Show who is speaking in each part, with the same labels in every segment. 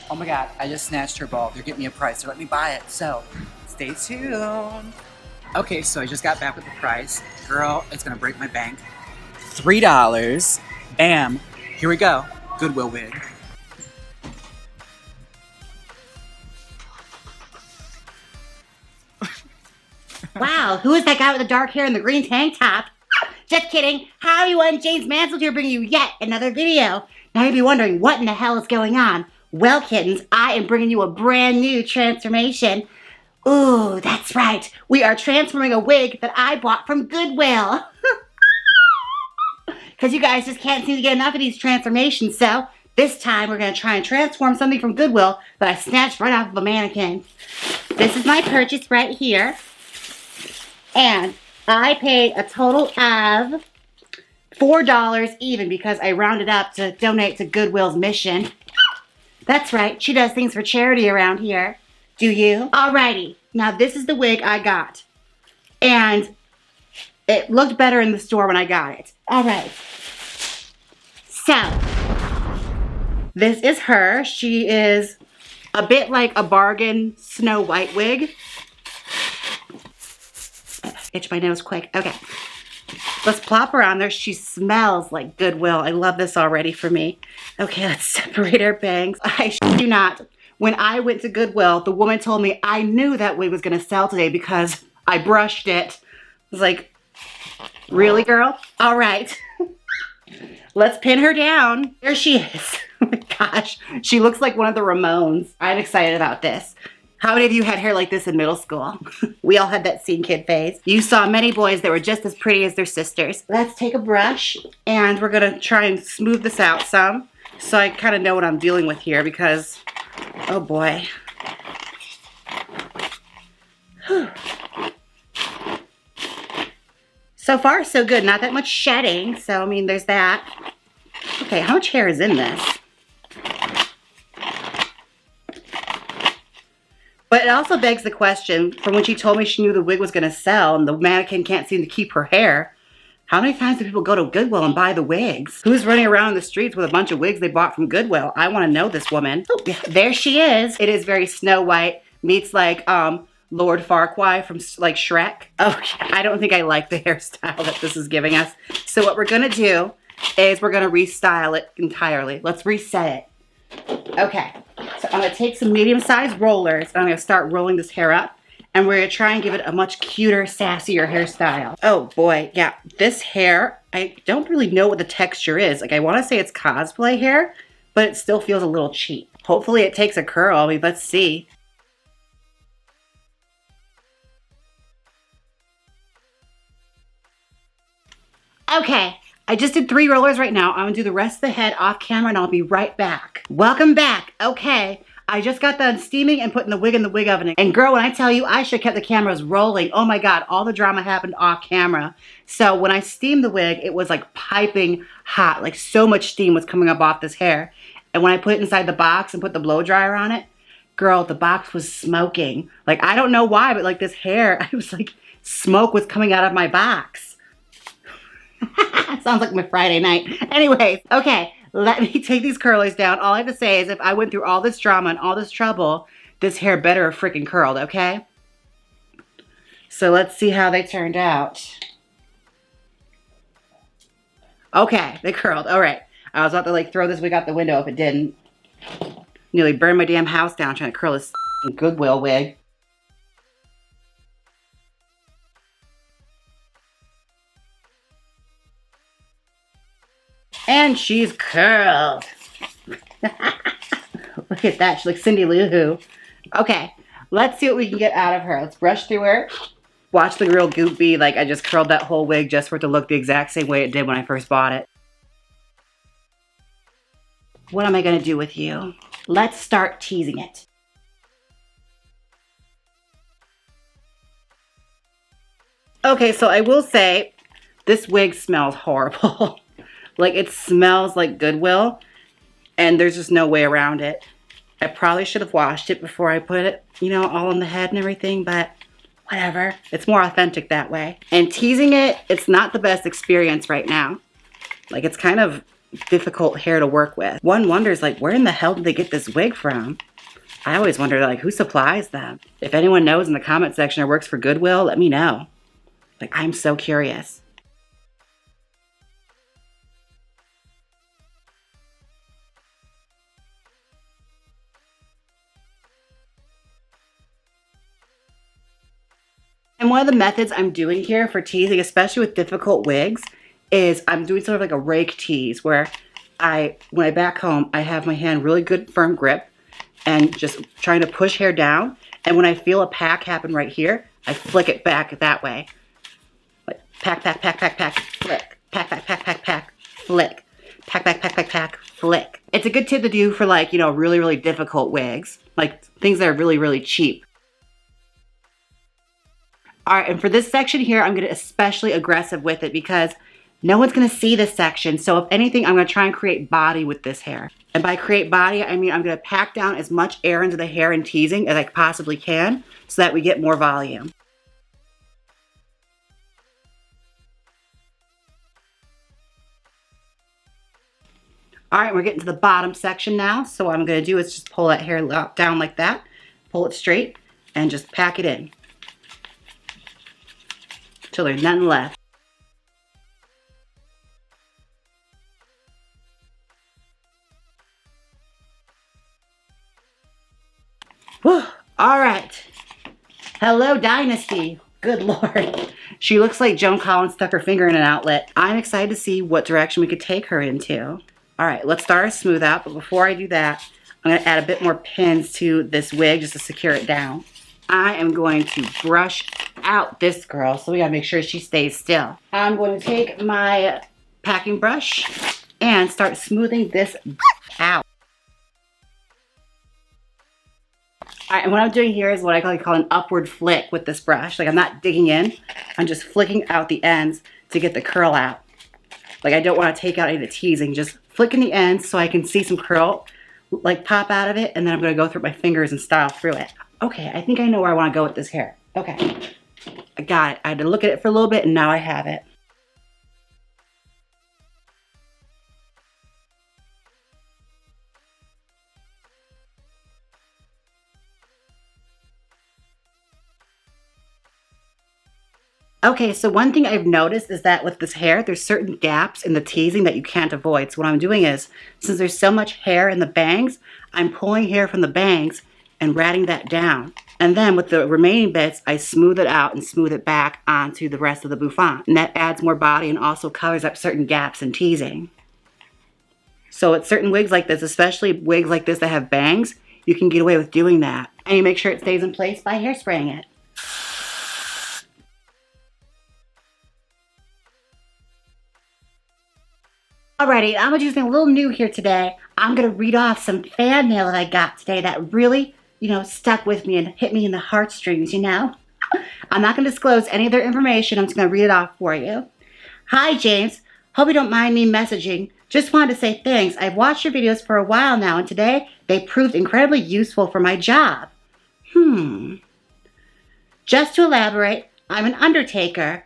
Speaker 1: Oh my god, I just snatched her ball. They're getting me a price. They're letting me buy it. So, stay tuned. Okay, so I just got back with the price. Girl, it's gonna break my bank. $3. Bam. Here we go. Goodwill Wig.
Speaker 2: Wow, who is that guy with the dark hair and the green tank top? Just kidding. How everyone, Jaymes Mansfield here bringing you yet another video. Now you'll be wondering what in the hell is going on. Well, kittens, I am bringing you a brand new transformation. Ooh, that's right. We are transforming a wig that I bought from Goodwill. Because you guys just can't seem to get enough of these transformations, so this time we're going to try and transform something from Goodwill that I snatched right off of a mannequin. This is my purchase right here. And I paid a total of $4 even because I rounded up to donate to Goodwill's mission. That's right, she does things for charity around here. Do you? Alrighty, now this is the wig I got. And it looked better in the store when I got it. Alright. So, this is her. She is a bit like a bargain Snow White wig. Itch my nose quick. Okay. Let's plop her on there. She smells like Goodwill. I love this already for me. Okay, let's separate her bangs. I shit you not. When I went to Goodwill, the woman told me I knew that wig was going to sell today because I brushed it. I was like, really, girl? All right. Let's pin her down. There she is. Oh my gosh. She looks like one of the Ramones. I'm excited about this. How many of you had hair like this in middle school? We all had that scene kid phase. You saw many boys that were just as pretty as their sisters. Let's take a brush and we're gonna try and smooth this out some so I kind of know what I'm dealing with here because, oh boy. Whew. So far, so good. Not that much shedding, so I mean, there's that. Okay, how much hair is in this? But it also begs the question, from when she told me she knew the wig was going to sell and the mannequin can't seem to keep her hair, how many times do people go to Goodwill and buy the wigs? Who's running around in the streets with a bunch of wigs they bought from Goodwill? I want to know this woman. Oh, there she is. It is very Snow White, meets like Lord Farquaad from like Shrek. Oh, I don't think I like the hairstyle that this is giving us. So what we're going to do is we're going to restyle it entirely. Let's reset it. Okay. So I'm going to take some medium-sized rollers and I'm going to start rolling this hair up and we're going to try and give it a much cuter, sassier hairstyle. Oh boy, yeah, this hair, I don't really know what the texture is. Like I want to say it's cosplay hair, but it still feels a little cheap. Hopefully it takes a curl. I mean, let's see. Okay. I just did 3 rollers right now. I'm gonna do the rest of the head off camera and I'll be right back. Welcome back. Okay, I just got done steaming and putting the wig in the wig oven. And girl, when I tell you, I should have kept the cameras rolling. Oh my God, all the drama happened off camera. So when I steamed the wig, it was like piping hot. Like so much steam was coming up off this hair. And when I put it inside the box and put the blow dryer on it, girl, the box was smoking. Like I don't know why, but like this hair, I was like, smoke was coming out of my box. Sounds like my Friday night. Anyways, okay, let me take these curlers down. All I have to say is if I went through all this drama and all this trouble, this hair better have freaking curled, okay? So let's see how they turned out. Okay, they curled. All right. I was about to like throw this wig out the window if it didn't. Nearly burned my damn house down trying to curl this Goodwill wig. And she's curled. Look at that. She looks Cindy Lou Who. Okay, let's see what we can get out of her. Let's brush through her. Watch the real goop be like I just curled that whole wig just for it to look the exact same way it did when I first bought it. What am I going to do with you? Let's start teasing it. Okay, so I will say this wig smells horrible. Like it smells like Goodwill and there's just no way around it. I probably should have washed it before I put it, you know, all on the head and everything, but whatever. It's more authentic that way. And teasing it, it's not the best experience right now. Like it's kind of difficult hair to work with. One wonders, like, where in the hell did they get this wig from? I always wonder, like, who supplies them? If anyone knows in the comment section or works for Goodwill, let me know. Like, I'm so curious. And one of the methods I'm doing here for teasing, especially with difficult wigs, is I'm doing sort of like a rake tease where when I back home, I have my hand really good firm grip and just trying to push hair down. And when I feel a pack happen right here, I flick it back that way. Like pack, pack, pack, pack, pack, flick. Pack, pack, pack, pack, pack, flick. Pack, pack, pack, pack, pack, flick. It's a good tip to do for like, you know, really, really difficult wigs. Like things that are really, really cheap. All right, and for this section here, I'm gonna especially aggressive with it because no one's gonna see this section. So if anything, I'm gonna try and create body with this hair. And by create body, I mean I'm gonna pack down as much air into the hair and teasing as I possibly can so that we get more volume. All right, we're getting to the bottom section now. So what I'm gonna do is just pull that hair down like that, pull it straight, and just pack it in till there's nothing left. Whew. All right. Hello, Dynasty. Good Lord. She looks like Joan Collins stuck her finger in an outlet. I'm excited to see what direction we could take her into. All right, let's start our smooth out. But before I do that, I'm going to add a bit more pins to this wig just to secure it down. I am going to brush out this girl, so we gotta make sure she stays still. I'm going to take my packing brush and start smoothing this out. All right, and what I'm doing here is what I call an upward flick with this brush. Like I'm not digging in, I'm just flicking out the ends to get the curl out. Like I don't want to take out any of the teasing, just flicking the ends so I can see some curl like pop out of it, and then I'm gonna go through my fingers and style through it. Okay, I think I know where I want to go with this hair. Okay, I got it. I had to look at it for a little bit and now I have it. Okay, so one thing I've noticed is that with this hair, there's certain gaps in the teasing that you can't avoid. So what I'm doing is, since there's so much hair in the bangs, I'm pulling hair from the bangs and ratting that down. And then with the remaining bits, I smooth it out and smooth it back onto the rest of the bouffant. And that adds more body and also covers up certain gaps in teasing. So with certain wigs like this, especially wigs like this that have bangs, you can get away with doing that. And you make sure it stays in place by hairspraying it. Alrighty, I'm gonna do something a little new here today. I'm gonna read off some fan mail that I got today that really, stuck with me and hit me in the heartstrings, I'm not gonna disclose any of their information. I'm just gonna read it off for you. Hi, James. Hope you don't mind me messaging. Just wanted to say thanks. I've watched your videos for a while now, and today they proved incredibly useful for my job. Just to elaborate, I'm an undertaker.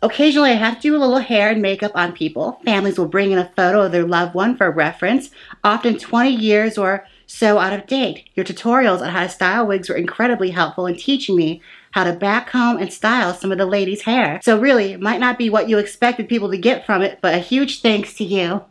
Speaker 2: Occasionally, I have to do a little hair and makeup on people. Families will bring in a photo of their loved one for reference, often 20 years or so out of date. Your tutorials on how to style wigs were incredibly helpful in teaching me how to back comb and style some of the ladies' hair. So really, it might not be what you expected people to get from it, but a huge thanks to you.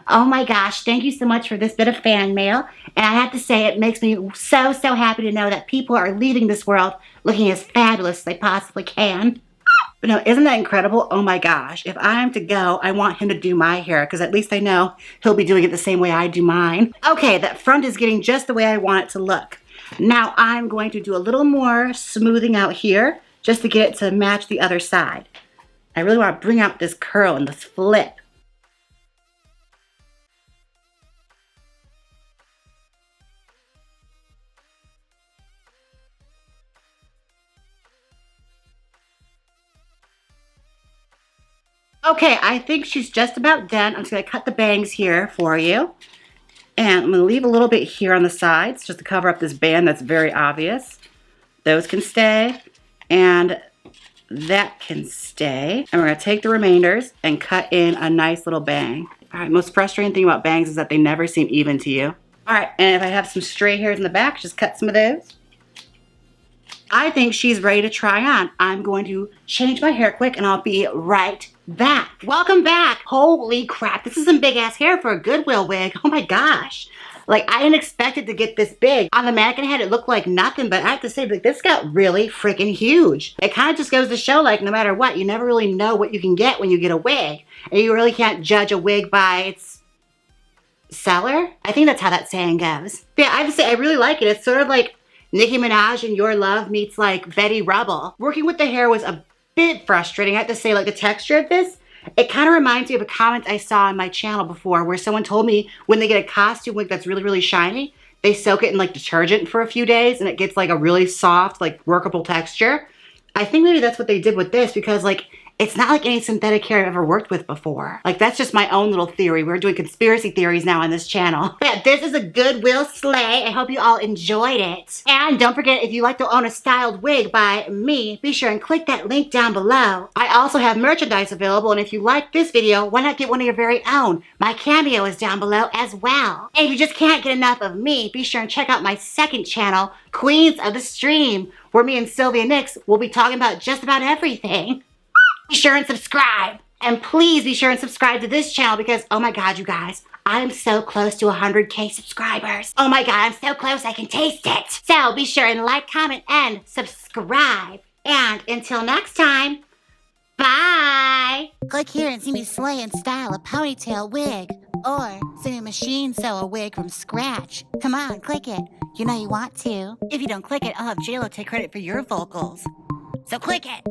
Speaker 2: Oh my gosh, thank you so much for this bit of fan mail. And I have to say, it makes me so happy to know that people are leaving this world looking as fabulous as they possibly can. But no, isn't that incredible? Oh my gosh. If I'm to go, I want him to do my hair because at least I know he'll be doing it the same way I do mine. Okay, that front is getting just the way I want it to look. Now I'm going to do a little more smoothing out here just to get it to match the other side. I really want to bring out this curl and this flip. Okay, I think she's just about done. I'm just going to cut the bangs here for you. And I'm going to leave a little bit here on the sides just to cover up this band that's very obvious. Those can stay. And that can stay. And we're going to take the remainders and cut in a nice little bang. All right, most frustrating thing about bangs is that they never seem even to you. All right, and if I have some stray hairs in the back, just cut some of those. I think she's ready to try on. I'm going to change my hair quick and I'll be right back. Welcome back. Holy crap, this is some big ass hair for a Goodwill wig. Oh my gosh. Like, I didn't expect it to get this big. On the mannequin head, it looked like nothing, but I have to say, like, this got really freaking huge. It kind of just goes to show, like, no matter what, you never really know what you can get when you get a wig. And you really can't judge a wig by its seller. I think that's how that saying goes. But yeah, I have to say, I really like it. It's sort of like Nicki Minaj and Your Love meets like Betty Rubble. Working with the hair was a bit frustrating. I have to say, like, the texture of this, it kind of reminds me of a comment I saw on my channel before where someone told me when they get a costume wig that's really, really shiny, they soak it in like detergent for a few days and it gets like a really soft, like workable texture. I think maybe that's what they did with this because like it's not like any synthetic hair I've ever worked with before. Like, that's just my own little theory. We're doing conspiracy theories now on this channel. But yeah, this is a Goodwill sleigh. I hope you all enjoyed it. And don't forget, if you like to own a styled wig by me, be sure and click that link down below. I also have merchandise available, and if you like this video, why not get one of your very own? My cameo is down below as well. And if you just can't get enough of me, be sure and check out my second channel, Queens of the Stream, where me and Sylvia Nix will be talking about just about everything. Be sure and subscribe. And please be sure and subscribe to this channel because, oh my God, you guys, I am so close to 100K subscribers. Oh my God, I'm so close, I can taste it. So be sure and like, comment, and subscribe. And until next time, bye.
Speaker 3: Click here and see me slay and style a ponytail wig. Or see me machine sew a wig from scratch. Come on, click it. You know you want to. If you don't click it, I'll have JLo take credit for your vocals. So click it.